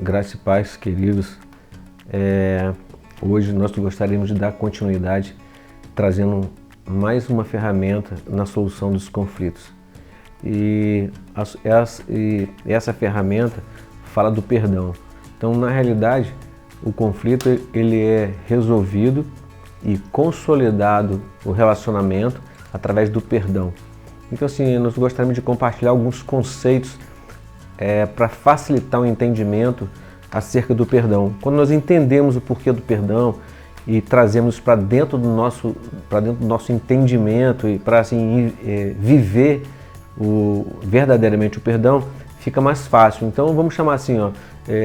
graça e paz, queridos. Hoje nós gostaríamos de dar continuidade trazendo mais uma ferramenta na solução dos conflitos. E essa ferramenta fala do perdão. Então, na realidade, o conflito ele é resolvido e consolidado o relacionamento através do perdão. Então, assim, nós gostaríamos de compartilhar alguns conceitos para facilitar o entendimento acerca do perdão. Quando nós entendemos o porquê do perdão e trazemos para dentro do nosso entendimento e para assim viver verdadeiramente o perdão, fica mais fácil. Então vamos chamar assim,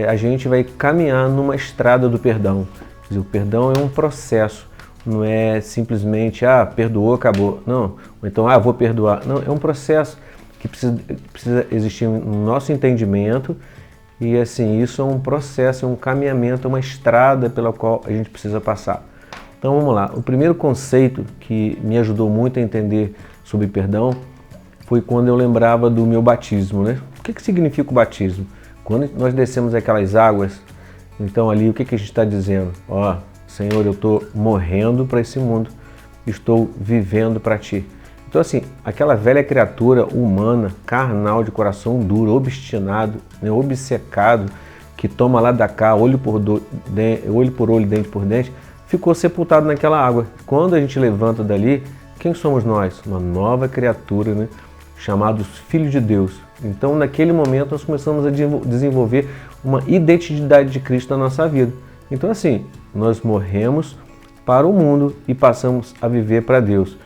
a gente vai caminhar numa estrada do perdão. Quer dizer, o perdão é um processo, não é simplesmente perdoou, acabou. Não, ou então vou perdoar. Não, é um processo que precisa existir no nosso entendimento. E assim, isso é um processo, é um caminhamento, é uma estrada pela qual a gente precisa passar. Então vamos lá. O primeiro conceito que me ajudou muito a entender sobre perdão foi quando eu lembrava do meu batismo, né? O que significa o batismo? Quando nós descemos aquelas águas, então ali o que a gente está dizendo? Senhor, eu estou morrendo para esse mundo, estou vivendo para Ti. Então assim, aquela velha criatura humana, carnal, de coração duro, obstinado, obcecado, que toma lá da cá, olho por olho, dente por dente, ficou sepultado naquela água. Quando a gente levanta dali, quem somos nós? Uma nova criatura, né? Chamados filhos de Deus. Então naquele momento nós começamos a desenvolver uma identidade de Cristo na nossa vida. Então assim, nós morremos para o mundo e passamos a viver para Deus.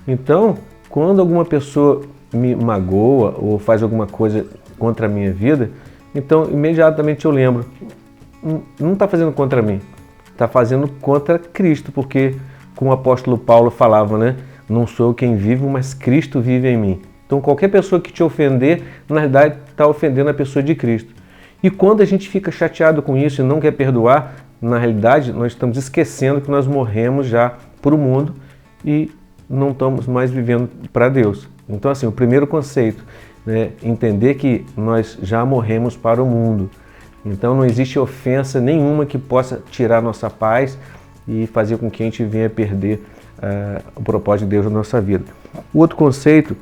Então, quando alguma pessoa me magoa ou faz alguma coisa contra a minha vida, então imediatamente eu lembro, não está fazendo contra mim, está fazendo contra Cristo, porque como o apóstolo Paulo falava, né? Não sou eu quem vive, mas Cristo vive em mim. Então qualquer pessoa que te ofender, na verdade está ofendendo a pessoa de Cristo. E quando a gente fica chateado com isso e não quer perdoar, na realidade nós estamos esquecendo que nós morremos já para o mundo e não estamos mais vivendo para Deus. Então assim, o primeiro conceito, né, entender que nós já morremos para o mundo. Então não existe ofensa nenhuma que possa tirar nossa paz e fazer com que a gente venha perder o propósito de Deus na nossa vida. O outro conceito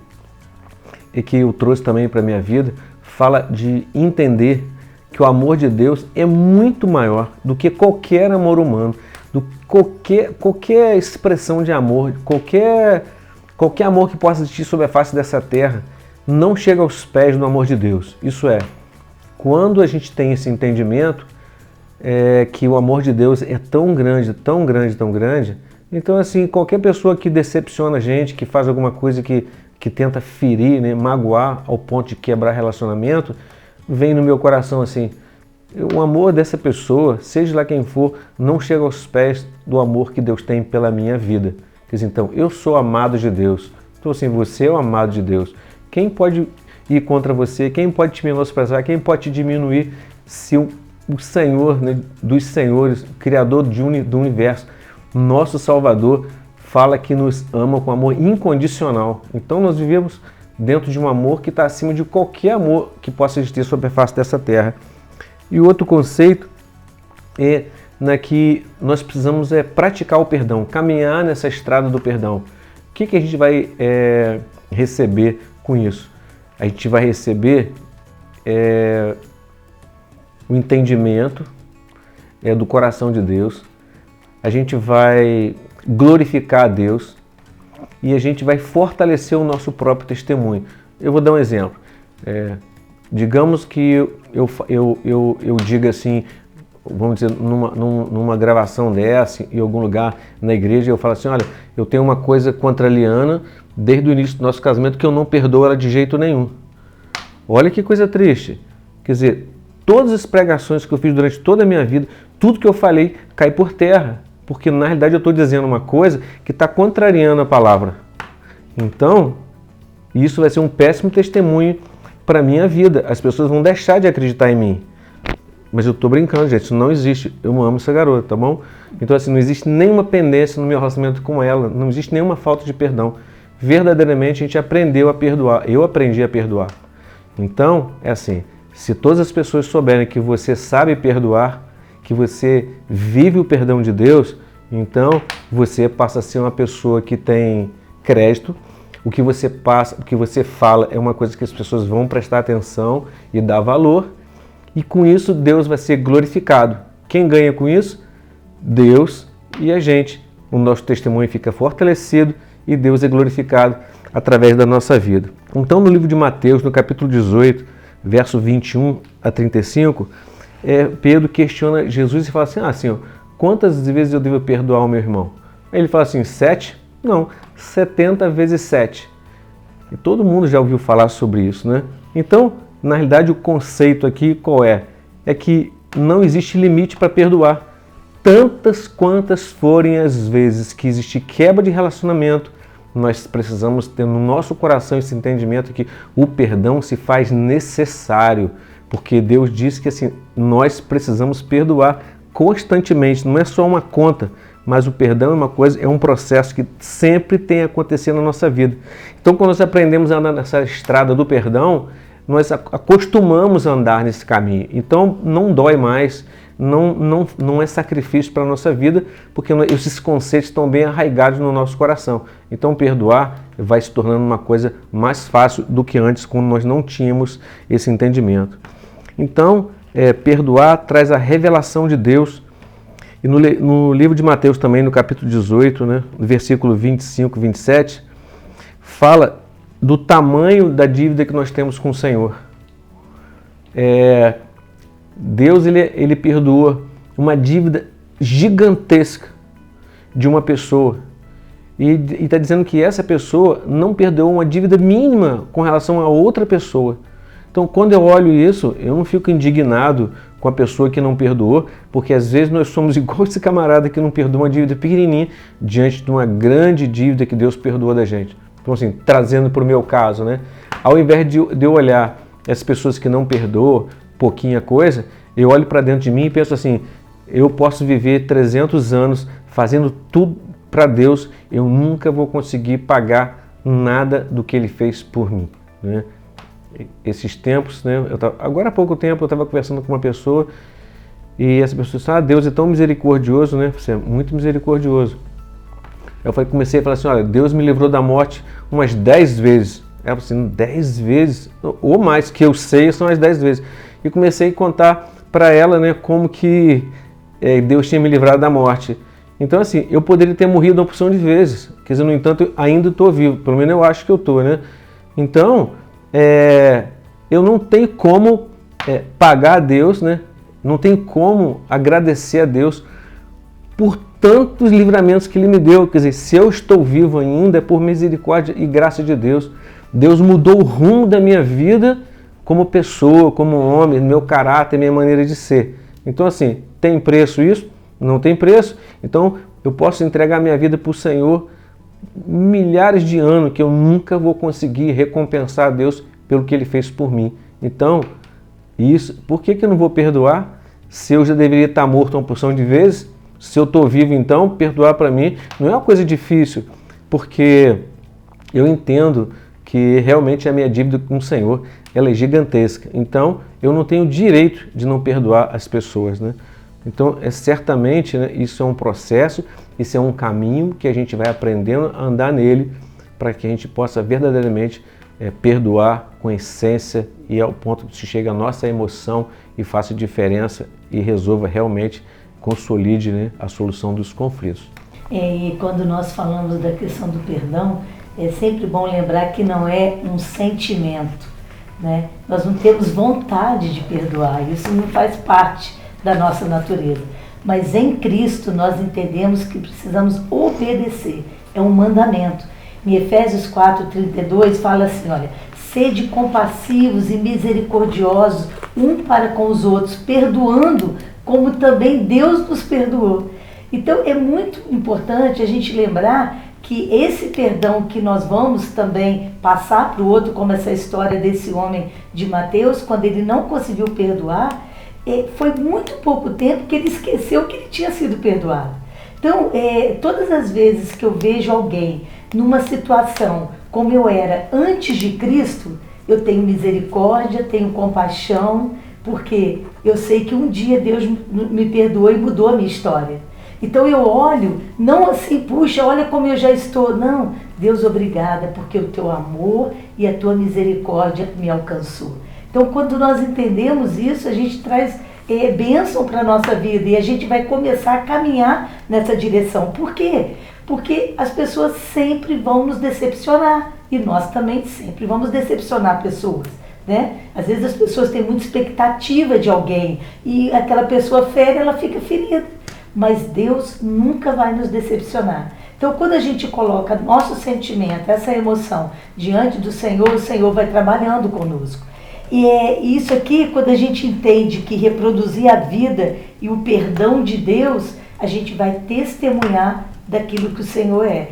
que eu trouxe também para a minha vida, fala de entender que o amor de Deus é muito maior do que qualquer amor humano, qualquer expressão de amor, qualquer amor que possa existir sobre a face dessa terra, não chega aos pés do amor de Deus. Isso é, quando a gente tem esse entendimento, que o amor de Deus é tão grande, tão grande, tão grande, então assim, qualquer pessoa que decepciona a gente, que faz alguma coisa que tenta ferir, né, magoar ao ponto de quebrar relacionamento, vem no meu coração assim, o amor dessa pessoa, seja lá quem for, não chega aos pés do amor que Deus tem pela minha vida. Quer dizer, então, eu sou amado de Deus. Então assim, você é o amado de Deus. Quem pode ir contra você? Quem pode te menosprezar? Quem pode te diminuir se o Senhor, né, dos senhores, Criador do universo, nosso Salvador, fala que nos ama com amor incondicional. Então nós vivemos dentro de um amor que está acima de qualquer amor que possa existir sobre a face dessa terra. E outro conceito é que nós precisamos praticar o perdão, caminhar nessa estrada do perdão. O que a gente vai receber com isso? A gente vai receber o entendimento do coração de Deus, a gente vai glorificar a Deus e a gente vai fortalecer o nosso próprio testemunho. Eu vou dar um exemplo. Digamos que eu diga assim, vamos dizer, numa gravação dessa, em algum lugar na igreja, eu falo assim, olha, eu tenho uma coisa contra a Liana desde o início do nosso casamento que eu não perdoo ela de jeito nenhum. Olha que coisa triste. Quer dizer, todas as pregações que eu fiz durante toda a minha vida, tudo que eu falei cai por terra, porque na realidade eu estou dizendo uma coisa que está contrariando a palavra. Então, isso vai ser um péssimo testemunho para a minha vida. As pessoas vão deixar de acreditar em mim. Mas eu estou brincando, gente, isso não existe. Eu amo essa garota, tá bom? Então assim, não existe nenhuma pendência no meu relacionamento com ela, não existe nenhuma falta de perdão. Verdadeiramente a gente aprendeu a perdoar, eu aprendi a perdoar. Então, é assim, Se todas as pessoas souberem que você sabe perdoar, que você vive o perdão de Deus, então você passa a ser uma pessoa que tem crédito. O que você passa, o que você fala é uma coisa que as pessoas vão prestar atenção e dar valor. E com isso Deus vai ser glorificado. Quem ganha com isso? Deus e a gente. O nosso testemunho fica fortalecido e Deus é glorificado através da nossa vida. Então, no livro de Mateus, no capítulo 18, verso 21 a 35, Pedro questiona Jesus e fala assim, Senhor, quantas vezes eu devo perdoar o meu irmão? Aí ele fala assim, 7? Não, 70 vezes 7. E todo mundo já ouviu falar sobre isso, né? Então, na realidade, o conceito aqui qual é? É que não existe limite para perdoar. Tantas quantas forem as vezes que existe quebra de relacionamento, nós precisamos ter no nosso coração esse entendimento que o perdão se faz necessário, porque Deus diz que assim, nós precisamos perdoar constantemente, não é só uma conta, mas o perdão é uma coisa, é um processo que sempre tem acontecido na nossa vida. Então, quando nós aprendemos a andar nessa estrada do perdão, nós acostumamos a andar nesse caminho. Então, não dói mais, não é sacrifício para a nossa vida, porque esses conceitos estão bem arraigados no nosso coração. Então, perdoar vai se tornando uma coisa mais fácil do que antes, quando nós não tínhamos esse entendimento. Então, perdoar traz a revelação de Deus. E no livro de Mateus também, no capítulo 18, né, no versículo 25 e 27, fala do tamanho da dívida que nós temos com o Senhor. Deus ele perdoa uma dívida gigantesca de uma pessoa. E está dizendo que essa pessoa não perdoou uma dívida mínima com relação a outra pessoa. Então, quando eu olho isso, eu não fico indignado com a pessoa que não perdoou, porque às vezes nós somos igual esse camarada que não perdoa uma dívida pequenininha diante de uma grande dívida que Deus perdoou da gente. Então, assim, trazendo para o meu caso, né? Ao invés de eu olhar as pessoas que não perdoam pouquinha coisa, eu olho para dentro de mim e penso assim, eu posso viver 300 anos fazendo tudo para Deus, eu nunca vou conseguir pagar nada do que Ele fez por mim, né? Esses tempos, né? Agora há pouco tempo eu estava conversando com uma pessoa e essa pessoa disse, Deus é tão misericordioso, né? Você é muito misericordioso. Eu comecei a falar assim, olha, Deus me livrou da morte umas 10 vezes. Ela falou assim, 10 vezes? Ou mais, que eu sei, são as 10 vezes. E comecei a contar para ela, né, como que Deus tinha me livrado da morte. Então, assim, eu poderia ter morrido uma porção de vezes. Quer dizer, no entanto, eu ainda estou vivo. Pelo menos eu acho que eu estou, né? Então, eu não tenho como pagar a Deus, né? Não tenho como agradecer a Deus por tantos livramentos que Ele me deu. Quer dizer, se eu estou vivo ainda é por misericórdia e graça de Deus. Deus mudou o rumo da minha vida como pessoa, como homem, meu caráter, minha maneira de ser. Então, assim, tem preço isso? Não tem preço. Então, eu posso entregar minha vida para o Senhor milhares de anos que eu nunca vou conseguir recompensar a Deus pelo que Ele fez por mim. Então, por que eu não vou perdoar? Se eu já deveria estar morto uma porção de vezes, se eu estou vivo, então, perdoar para mim não é uma coisa difícil, porque eu entendo que realmente a minha dívida com o Senhor ela é gigantesca. Então, eu não tenho direito de não perdoar as pessoas, né? Então, certamente, né, isso é um processo, isso é um caminho que a gente vai aprendendo a andar nele para que a gente possa verdadeiramente perdoar com essência e ao ponto que se chega a nossa emoção e faça diferença e resolva realmente, consolide, né, a solução dos conflitos. E quando nós falamos da questão do perdão, é sempre bom lembrar que não é um sentimento, né? Nós não temos vontade de perdoar, isso não faz parte da nossa natureza. Mas em Cristo nós entendemos que precisamos obedecer, é um mandamento. Em Efésios 4:32 fala assim, olha, sede compassivos e misericordiosos um para com os outros, perdoando como também Deus nos perdoou. Então é muito importante a gente lembrar que esse perdão que nós vamos também passar para o outro, como essa história desse homem de Mateus, quando ele não conseguiu perdoar, foi muito pouco tempo que ele esqueceu que ele tinha sido perdoado. Então, todas as vezes que eu vejo alguém numa situação como eu era antes de Cristo, eu tenho misericórdia, tenho compaixão, porque eu sei que um dia Deus me perdoou e mudou a minha história. Então eu olho, não assim, puxa, olha como eu já estou. Não, Deus, obrigada, porque o teu amor e a tua misericórdia me alcançou. Então quando nós entendemos isso, a gente traz bênção para a nossa vida e a gente vai começar a caminhar nessa direção. Por quê? Porque as pessoas sempre vão nos decepcionar e nós também sempre vamos decepcionar pessoas, né? Às vezes as pessoas têm muita expectativa de alguém e aquela pessoa fere, ela fica ferida. Mas Deus nunca vai nos decepcionar. Então, quando a gente coloca nosso sentimento, essa emoção, diante do Senhor, o Senhor vai trabalhando conosco. E é isso aqui, quando a gente entende que reproduzir a vida e o perdão de Deus, a gente vai testemunhar daquilo que o Senhor é.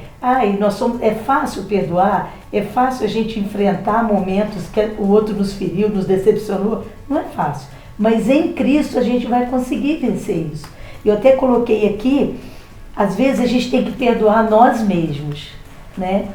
É fácil perdoar? É fácil a gente enfrentar momentos que o outro nos feriu, nos decepcionou? Não é fácil. Mas em Cristo a gente vai conseguir vencer isso. Eu até coloquei aqui, às vezes a gente tem que perdoar nós mesmos, né?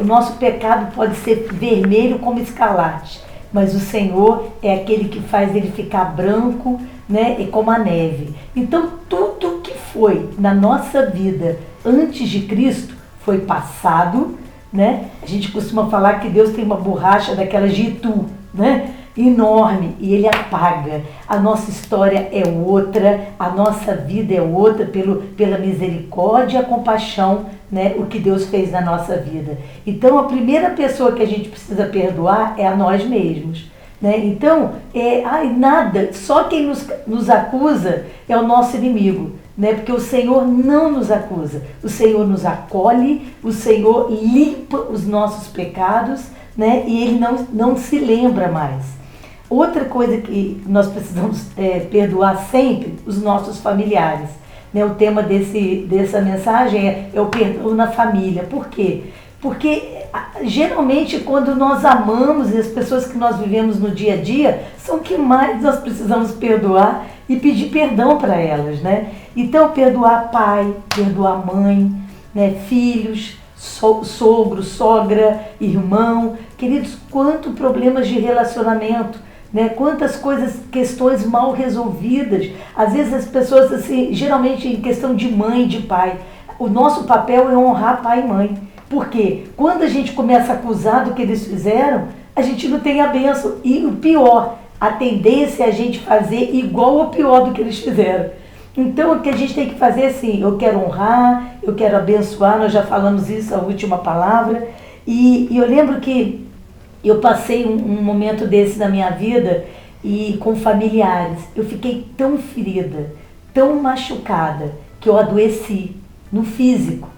O nosso pecado pode ser vermelho como escarlate, mas o Senhor é aquele que faz ele ficar branco, né? E como a neve. Então tudo que foi na nossa vida antes de Cristo foi passado, né? A gente costuma falar que Deus tem uma borracha daquelas de Itu, né? Enorme, e ele apaga. A nossa história é outra, a nossa vida é outra pela misericórdia e a compaixão, né, o que Deus fez na nossa vida. Então a primeira pessoa que a gente precisa perdoar é a nós mesmos, né? Então, nada, só quem nos acusa é o nosso inimigo, né? Porque o Senhor não nos acusa, o Senhor nos acolhe, o Senhor limpa os nossos pecados, né? E ele não se lembra mais. Outra coisa que nós precisamos perdoar sempre, os nossos familiares, né? O tema dessa mensagem é o perdão na família. Por quê? Porque geralmente quando nós amamos e as pessoas que nós vivemos no dia a dia são que mais nós precisamos perdoar e pedir perdão para elas, né? Então perdoar pai, perdoar mãe, né? Filhos, sogro, sogra, irmão. Queridos, quantos problemas de relacionamento, né? Quantas questões mal resolvidas. Às vezes as pessoas, assim, geralmente em questão de mãe e de pai, o nosso papel é honrar pai e mãe. Porque quando a gente começa a acusar do que eles fizeram, a gente não tem a bênção. E o pior, a tendência é a gente fazer igual ou pior do que eles fizeram. Então o que a gente tem que fazer é assim, eu quero honrar, eu quero abençoar, nós já falamos isso, a última palavra. E eu lembro que eu passei um momento desse na minha vida e com familiares. Eu fiquei tão ferida, tão machucada, que eu adoeci no físico.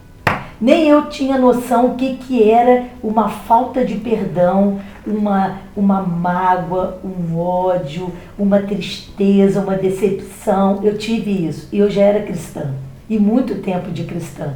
Nem eu tinha noção o que era uma falta de perdão, uma mágoa, um ódio, uma tristeza, uma decepção. Eu tive isso e eu já era cristã, e muito tempo de cristã.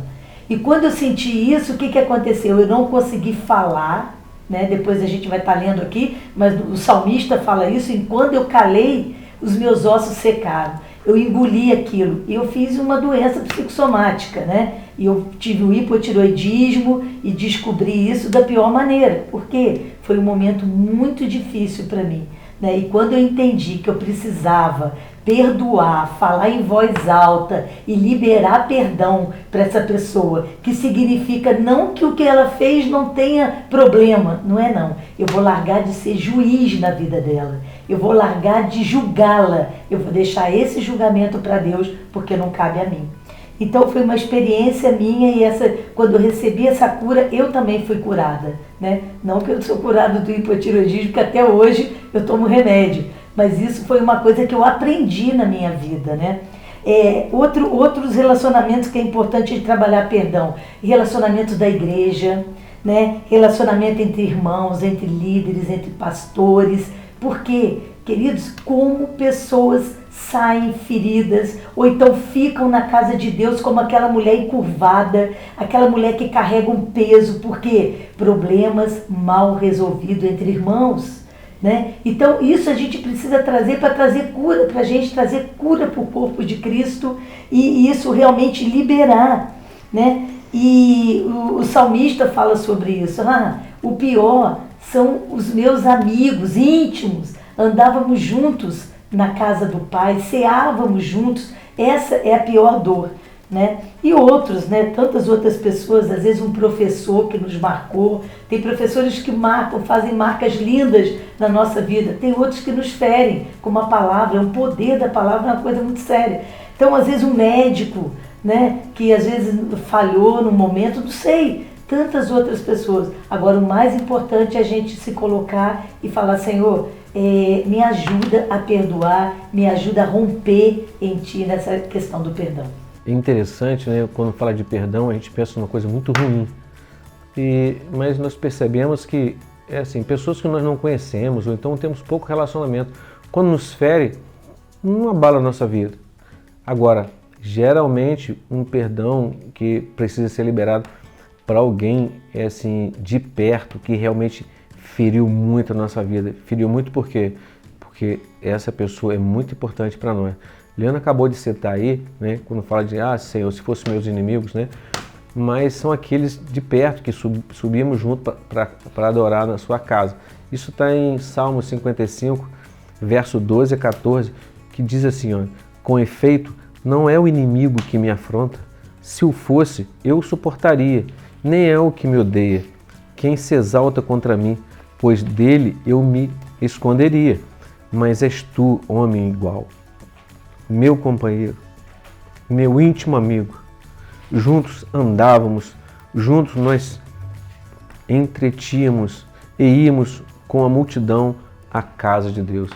E quando eu senti isso, o que aconteceu? Eu não consegui falar, né? Depois a gente vai estar lendo aqui, mas o salmista fala isso, e quando eu calei, os meus ossos secaram. Eu engoli aquilo e eu fiz uma doença psicossomática, né? E eu tive o hipotiroidismo e descobri isso da pior maneira, porque foi um momento muito difícil para mim, né? E quando eu entendi que eu precisava perdoar, falar em voz alta e liberar perdão para essa pessoa, que significa não que o que ela fez não tenha problema, não é não. Eu vou largar de ser juiz na vida dela, eu vou largar de julgá-la, eu vou deixar esse julgamento para Deus, porque não cabe a mim. Então foi uma experiência minha e quando eu recebi essa cura, eu também fui curada, né? Não que eu sou curada do hipotiroidismo, porque até hoje eu tomo remédio, mas isso foi uma coisa que eu aprendi na minha vida, né? Outros relacionamentos que é importante de trabalhar perdão, relacionamentos da igreja, né? Relacionamento entre irmãos, entre líderes, entre pastores. Por quê? Queridos, como pessoas saem feridas, ou então ficam na casa de Deus como aquela mulher encurvada, aquela mulher que carrega um peso, porque problemas mal resolvidos entre irmãos, né? Então isso a gente precisa trazer para trazer cura, para a gente trazer cura para o corpo de Cristo e isso realmente liberar, né? E o salmista fala sobre isso, o pior são os meus amigos íntimos, andávamos juntos na casa do Pai, ceávamos juntos, essa é a pior dor, né? E outros, né? Tantas outras pessoas, às vezes um professor que nos marcou, tem professores que marcam, fazem marcas lindas na nossa vida, tem outros que nos ferem com uma palavra, o poder da palavra é uma coisa muito séria. Então, às vezes um médico, né? Que às vezes falhou no momento, não sei, tantas outras pessoas. Agora, o mais importante é a gente se colocar e falar, Senhor, me ajuda a perdoar, me ajuda a romper em Ti nessa questão do perdão. É interessante, né? Quando fala de perdão, a gente pensa numa coisa muito ruim. Mas nós percebemos que, assim, pessoas que nós não conhecemos, ou então temos pouco relacionamento, quando nos fere, não abala a nossa vida. Agora, geralmente, um perdão que precisa ser liberado para alguém, assim, de perto, que realmente feriu muito a nossa vida. Feriu muito por quê? Porque essa pessoa é muito importante para nós. Leandro acabou de citar aí, né, quando fala de, Senhor, se fossem meus inimigos, né, mas são aqueles de perto que subimos junto para adorar na sua casa. Isso está em Salmo 55, verso 12 a 14, que diz assim, ó, com efeito, não é o inimigo que me afronta, se o fosse, eu o suportaria, nem é o que me odeia, quem se exalta contra mim, pois dele eu me esconderia, mas és tu, homem igual. Meu companheiro, meu íntimo amigo, juntos andávamos, juntos nós entretínhamos e íamos com a multidão à casa de Deus.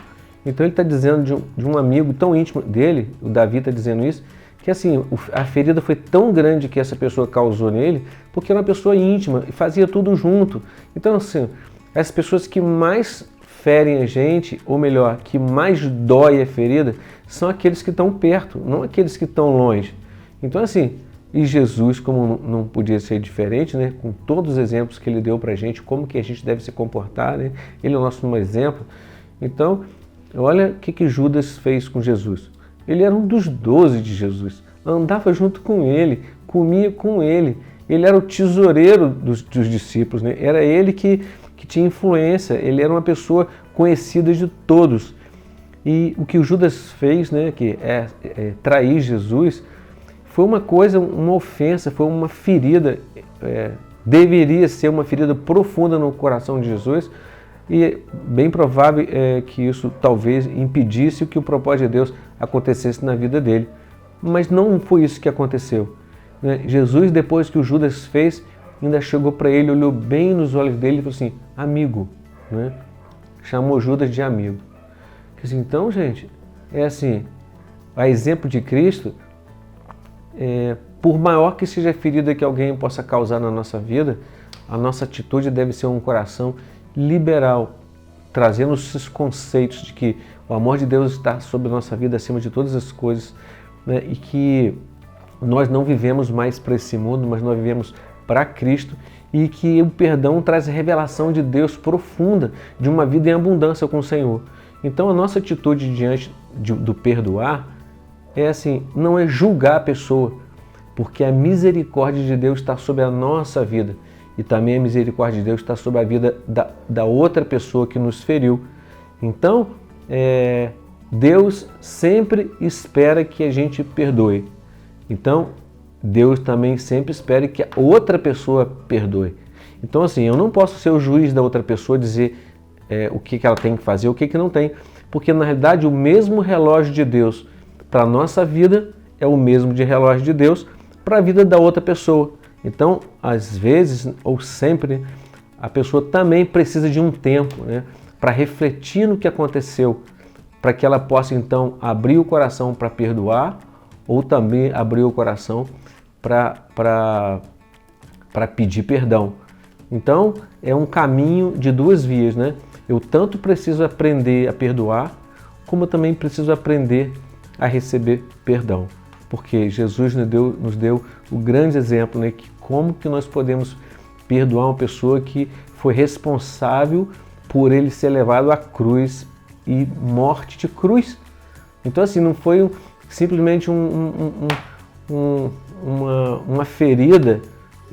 Então ele está dizendo de um amigo tão íntimo dele, o Davi está dizendo isso, que assim, a ferida foi tão grande que essa pessoa causou nele, porque era uma pessoa íntima e fazia tudo junto. Então assim, as pessoas que mais ferem a gente, ou melhor, que mais dói a ferida, são aqueles que estão perto, não aqueles que estão longe. Então assim, e Jesus, como não podia ser diferente, né, com todos os exemplos que ele deu para a gente, como que a gente deve se comportar, né, ele é o nosso exemplo. Então, olha o que Judas fez com Jesus. Ele era um dos 12 de Jesus, andava junto com ele, comia com ele, ele era o tesoureiro dos discípulos, né? Era ele que tinha influência, ele era uma pessoa conhecida de todos. E o que o Judas fez, né, que é trair Jesus, foi uma coisa, uma ofensa, foi uma ferida, deveria ser uma ferida profunda no coração de Jesus, e bem provável que isso talvez impedisse que o propósito de Deus acontecesse na vida dele. Mas não foi isso que aconteceu, né? Jesus, depois que o Judas fez, ainda chegou para ele, olhou bem nos olhos dele e falou assim, amigo, né? Chamou Judas de amigo. Então, gente, é assim, a exemplo de Cristo, por maior que seja a ferida que alguém possa causar na nossa vida, a nossa atitude deve ser um coração liberal, trazendo esses conceitos de que o amor de Deus está sobre a nossa vida acima de todas as coisas, né? E que nós não vivemos mais para esse mundo, mas nós vivemos para Cristo, e que o perdão traz a revelação de Deus profunda, de uma vida em abundância com o Senhor. Então a nossa atitude diante do perdoar é assim, não é julgar a pessoa, porque a misericórdia de Deus está sobre a nossa vida, e também a misericórdia de Deus está sobre a vida da outra pessoa que nos feriu. Então, Deus sempre espera que a gente perdoe. Então, Deus também sempre espera que a outra pessoa perdoe. Então, assim, eu não posso ser o juiz da outra pessoa, dizer o que ela tem que fazer, o que não tem, porque, na realidade, o mesmo relógio de Deus para a nossa vida é o mesmo de relógio de Deus para a vida da outra pessoa. Então, às vezes, ou sempre, a pessoa também precisa de um tempo, né, para refletir no que aconteceu, para que ela possa, então, abrir o coração para perdoar, ou também abrir o coração para pedir perdão. Então, é um caminho de duas vias, né? Eu tanto preciso aprender a perdoar, como eu também preciso aprender a receber perdão. Porque Jesus nos deu o grande exemplo, né? Que como que nós podemos perdoar uma pessoa que foi responsável por ele ser levado à cruz e morte de cruz. Então, assim, não foi simplesmente uma ferida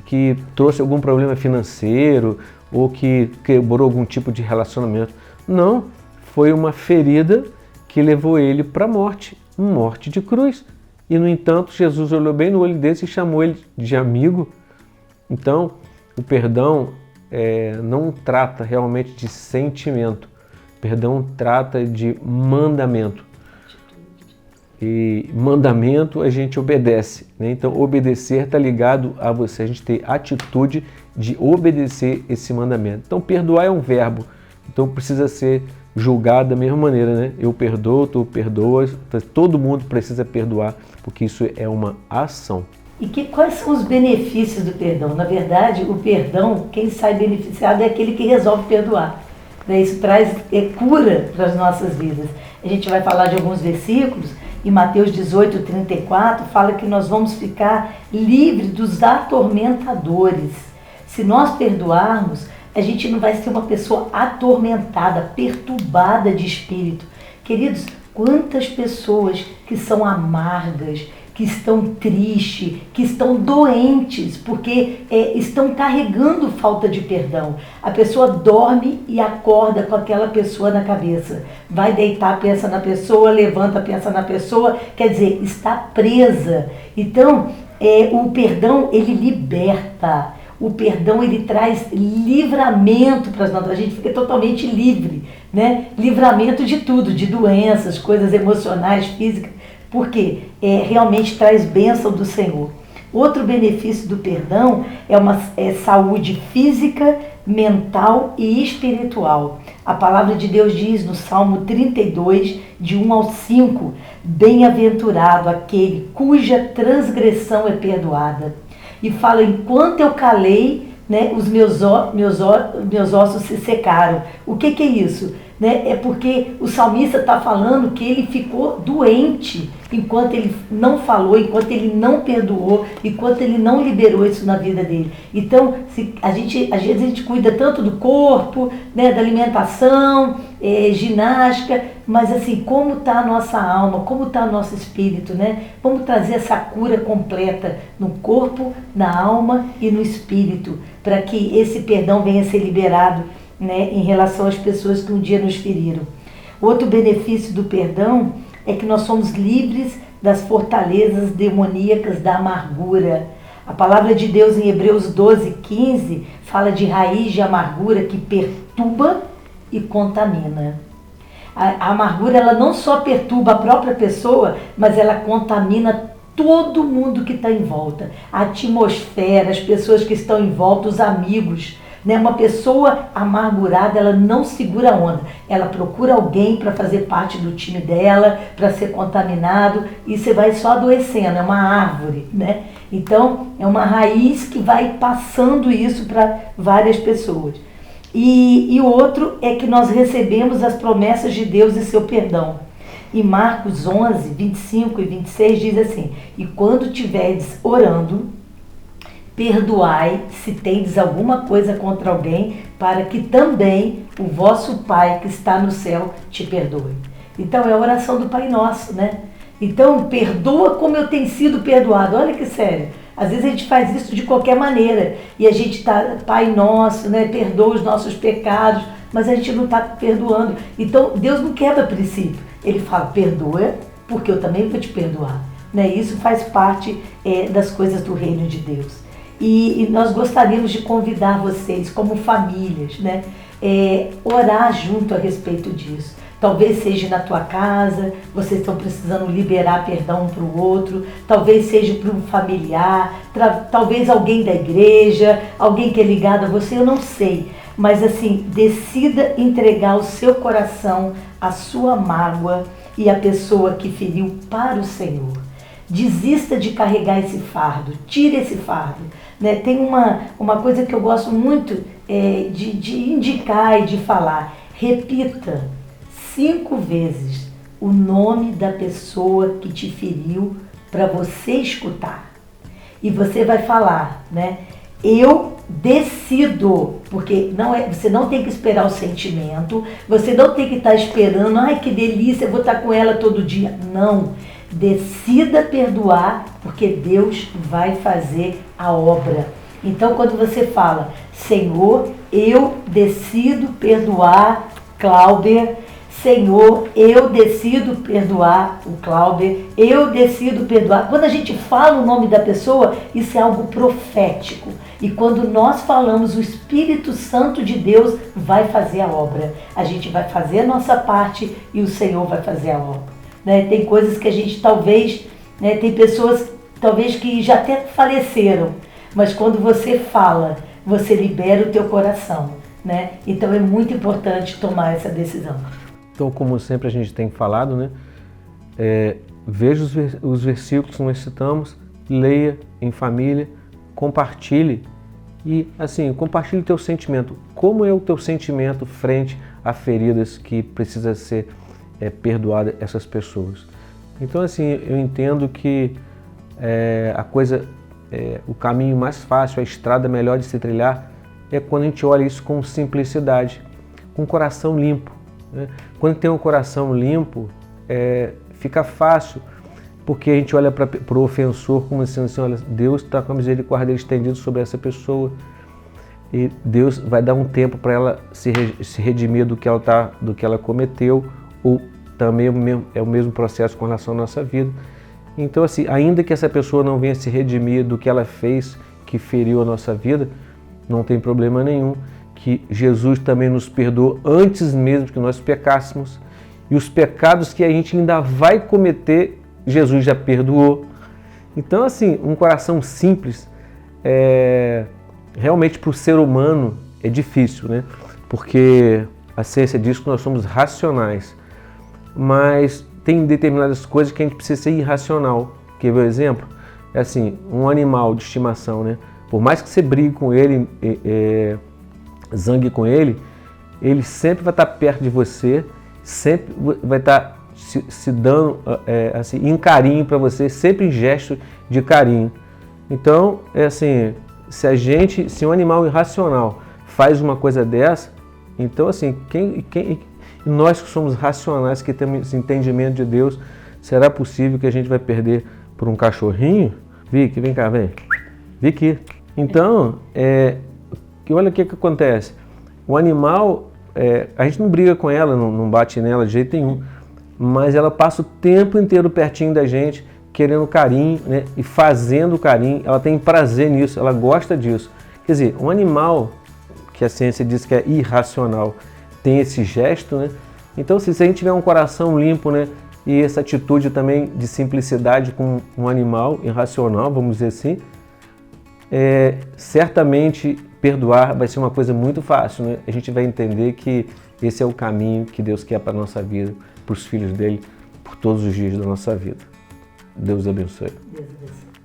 que trouxe algum problema financeiro ou que quebrou algum tipo de relacionamento. Não, foi uma ferida que levou ele para a morte de cruz. E, no entanto, Jesus olhou bem no olho desse e chamou ele de amigo. Então, o perdão não trata realmente de sentimento. O perdão trata de mandamento. E mandamento a gente obedece, né? Então, obedecer está ligado a você, a gente ter atitude de obedecer esse mandamento. Então, perdoar é um verbo, então precisa ser julgado da mesma maneira, né? Eu perdoo, tu perdoas, todo mundo precisa perdoar, porque isso é uma ação. E quais são os benefícios do perdão? Na verdade, o perdão, quem sai beneficiado é aquele que resolve perdoar. Isso traz cura para as nossas vidas. A gente vai falar de alguns versículos. Em Mateus 18:34, fala que nós vamos ficar livres dos atormentadores. Se nós perdoarmos, a gente não vai ser uma pessoa atormentada, perturbada de espírito. Queridos, quantas pessoas que são amargas, que estão tristes, que estão doentes, porque estão carregando falta de perdão. A pessoa dorme e acorda com aquela pessoa na cabeça. Vai deitar, pensa na pessoa, levanta, pensa na pessoa, quer dizer, está presa. Então, o perdão, ele liberta. O perdão, ele traz livramento para nós. A gente fica totalmente livre, né? Livramento de tudo, de doenças, coisas emocionais, físicas, porque realmente traz bênção do Senhor. Outro benefício do perdão é saúde física, mental e espiritual. A palavra de Deus diz no Salmo 32, de 1 ao 5, bem-aventurado aquele cuja transgressão é perdoada. E fala, enquanto eu calei, né, os meus ossos se secaram. O que é isso? É porque o salmista está falando que ele ficou doente enquanto ele não falou, enquanto ele não perdoou, enquanto ele não liberou isso na vida dele. Então, às vezes a gente cuida tanto do corpo, né, da alimentação, ginástica, mas assim, como está a nossa alma, como está o nosso espírito, né? Vamos trazer essa cura completa no corpo, na alma e no espírito, para que esse perdão venha a ser liberado, né, em relação às pessoas que um dia nos feriram. Outro benefício do perdão é que nós somos livres das fortalezas demoníacas da amargura. A palavra de Deus em Hebreus 12:15 fala de raiz de amargura que perturba e contamina. A amargura, ela não só perturba a própria pessoa, mas ela contamina todo mundo que está em volta. A atmosfera, as pessoas que estão em volta, os amigos. Uma pessoa amargurada, ela não segura a onda. Ela procura alguém para fazer parte do time dela, para ser contaminado, e você vai só adoecendo, é uma árvore, né? Então, é uma raiz que vai passando isso para várias pessoas. E o outro é que nós recebemos as promessas de Deus e seu perdão. Em Marcos 11, 25 e 26 diz assim, e quando estiverdes orando, perdoai se tendes alguma coisa contra alguém, para que também o vosso Pai que está no céu te perdoe. Então é a oração do Pai Nosso, né? Então perdoa como eu tenho sido perdoado. Olha que sério. Às vezes a gente faz isso de qualquer maneira. E a gente está, Pai Nosso, né? Perdoa os nossos pecados, mas a gente não está perdoando. Então Deus não quebra princípio. Ele fala, perdoa, porque eu também vou te perdoar. Né? Isso faz parte das coisas do reino de Deus. E nós gostaríamos de convidar vocês, como famílias, né, orar junto a respeito disso. Talvez seja na tua casa, vocês estão precisando liberar perdão um para o outro, talvez seja para um familiar, talvez alguém da igreja, alguém que é ligado a você, eu não sei. Mas assim, decida entregar o seu coração, a sua mágoa e a pessoa que feriu para o Senhor. Desista de carregar esse fardo, tire esse fardo. Né? Tem uma coisa que eu gosto muito de indicar e de falar. Repita 5 vezes o nome da pessoa que te feriu para você escutar. E você vai falar, né? Eu decido, porque você não tem que esperar o sentimento, você não tem que estar esperando, ai que delícia, eu vou estar com ela todo dia. Não. Decida perdoar, porque Deus vai fazer a obra. Então, quando você fala, Senhor, eu decido perdoar Cláudia. Senhor, eu decido perdoar o Cláudio, eu decido perdoar. Quando a gente fala o nome da pessoa, isso é algo profético. E quando nós falamos, o Espírito Santo de Deus vai fazer a obra. A gente vai fazer a nossa parte e o Senhor vai fazer a obra. Né? Tem coisas que a gente talvez, né, tem pessoas talvez que já até faleceram, mas quando você fala, você libera o teu coração. Né? Então é muito importante tomar essa decisão. Então, como sempre a gente tem falado, né? Veja os versículos que nós citamos, leia em família, compartilhe e, assim, compartilhe o teu sentimento. Como é o teu sentimento frente a feridas que precisa ser perdoada essas pessoas? Então, assim, eu entendo que o caminho mais fácil, a estrada melhor de se trilhar é quando a gente olha isso com simplicidade, com o coração limpo. Quando tem um coração limpo, fica fácil, porque a gente olha para o ofensor como dizendo assim, olha, Deus está com a misericórdia estendida sobre essa pessoa e Deus vai dar um tempo para ela se redimir do que ela cometeu, ou também é o mesmo processo com relação à nossa vida. Então, assim, ainda que essa pessoa não venha se redimir do que ela fez, que feriu a nossa vida, não tem problema nenhum, que Jesus também nos perdoou antes mesmo que nós pecássemos, e os pecados que a gente ainda vai cometer, Jesus já perdoou. Então, assim, um coração simples, realmente para o ser humano é difícil, né? Porque a ciência diz que nós somos racionais, mas tem determinadas coisas que a gente precisa ser irracional. Quer ver o exemplo? É assim, um animal de estimação, né? Por mais que você brigue com ele, zangue com ele, ele sempre vai estar perto de você, sempre vai estar se dando assim, em carinho para você, sempre em gesto de carinho. Então, assim, se um animal irracional faz uma coisa dessa, então, assim, nós que somos racionais, que temos esse entendimento de Deus, será possível que a gente vai perder por um cachorrinho? Vicky, vem cá, vem. Vicky. Então, olha o que acontece. O animal, a gente não briga com ela, não bate nela de jeito nenhum, mas ela passa o tempo inteiro pertinho da gente, querendo carinho, né? E fazendo carinho, ela tem prazer nisso, ela gosta disso. Quer dizer, um animal que a ciência diz que é irracional, tem esse gesto, né? Então, se a gente tiver um coração limpo, né, e essa atitude também de simplicidade com um animal irracional, vamos dizer assim, certamente perdoar vai ser uma coisa muito fácil, né? A gente vai entender que esse é o caminho que Deus quer para a nossa vida, para os filhos dele, por todos os dias da nossa vida. Deus abençoe. Deus abençoe.